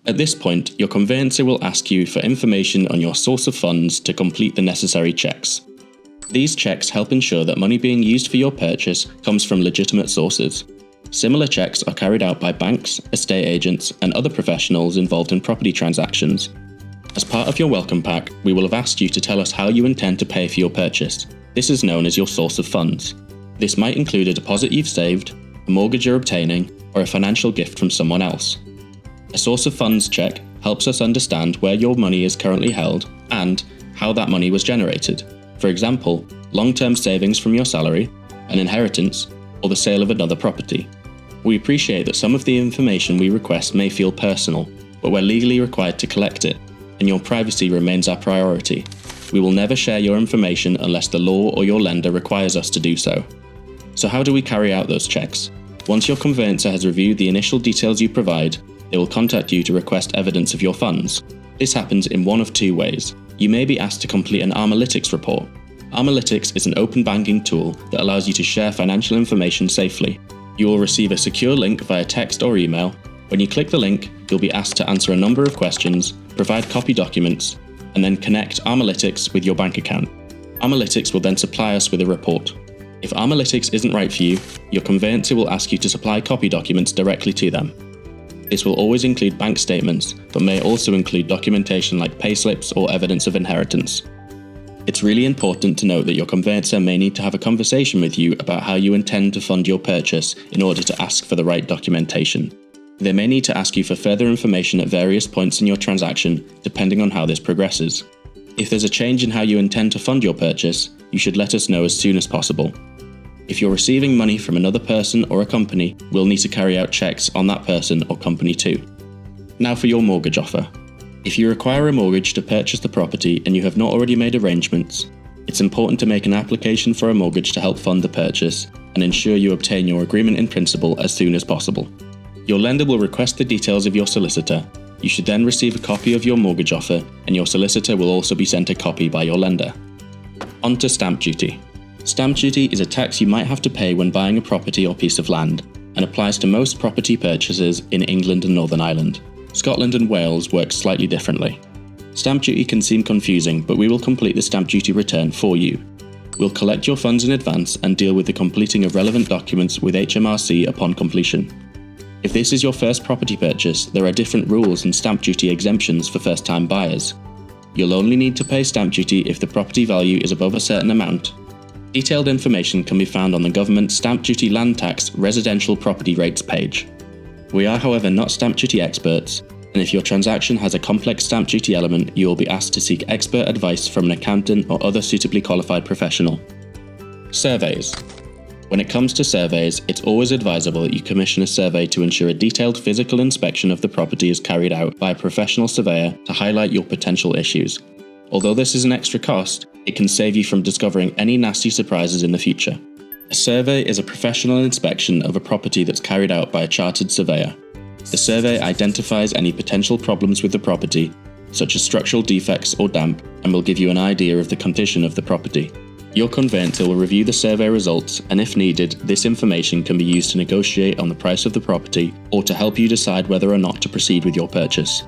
At this point, your conveyancer will ask you for information on your source of funds to complete the necessary checks. These checks help ensure that money being used for your purchase comes from legitimate sources. Similar checks are carried out by banks, estate agents, and other professionals involved in property transactions. As part of your welcome pack, we will have asked you to tell us how you intend to pay for your purchase. This is known as your source of funds. This might include a deposit you've saved, a mortgage you're obtaining, or a financial gift from someone else. A source of funds check helps us understand where your money is currently held and how that money was generated. For example, long-term savings from your salary, an inheritance, or the sale of another property. We appreciate that some of the information we request may feel personal, but we're legally required to collect it, and your privacy remains our priority. We will never share your information unless the law or your lender requires us to do so. So how do we carry out those checks? Once your conveyancer has reviewed the initial details you provide, they will contact you to request evidence of your funds. This happens in one of two ways. You may be asked to complete an Armalytics report. Armalytics is an open banking tool that allows you to share financial information safely. You will receive a secure link via text or email. When you click the link, you'll be asked to answer a number of questions, provide copy documents, and then connect Armalytics with your bank account. Armalytics will then supply us with a report. If Armalytics isn't right for you, your conveyancer will ask you to supply copy documents directly to them. This will always include bank statements, but may also include documentation like payslips or evidence of inheritance. It's really important to note that your conveyancer may need to have a conversation with you about how you intend to fund your purchase in order to ask for the right documentation. They may need to ask you for further information at various points in your transaction, depending on how this progresses. If there's a change in how you intend to fund your purchase, you should let us know as soon as possible. If you're receiving money from another person or a company, we'll need to carry out checks on that person or company too. Now for your mortgage offer. If you require a mortgage to purchase the property and you have not already made arrangements, it's important to make an application for a mortgage to help fund the purchase and ensure you obtain your agreement in principle as soon as possible. Your lender will request the details of your solicitor. You should then receive a copy of your mortgage offer, and your solicitor will also be sent a copy by your lender. On to stamp duty. Stamp duty is a tax you might have to pay when buying a property or piece of land, and applies to most property purchases in England and Northern Ireland. Scotland and Wales work slightly differently. Stamp duty can seem confusing, but we will complete the stamp duty return for you. We'll collect your funds in advance and deal with the completing of relevant documents with HMRC upon completion. If this is your first property purchase, there are different rules and stamp duty exemptions for first-time buyers. You'll only need to pay stamp duty if the property value is above a certain amount. Detailed information can be found on the government stamp duty land tax residential property rates page. We are, however, not stamp duty experts, and if your transaction has a complex stamp duty element, you will be asked to seek expert advice from an accountant or other suitably qualified professional. Surveys. When it comes to surveys, it's always advisable that you commission a survey to ensure a detailed physical inspection of the property is carried out by a professional surveyor to highlight your potential issues. Although this is an extra cost, it can save you from discovering any nasty surprises in the future. A survey is a professional inspection of a property that's carried out by a chartered surveyor. The survey identifies any potential problems with the property, such as structural defects or damp, and will give you an idea of the condition of the property. Your conveyancer will review the survey results, and if needed, this information can be used to negotiate on the price of the property or to help you decide whether or not to proceed with your purchase.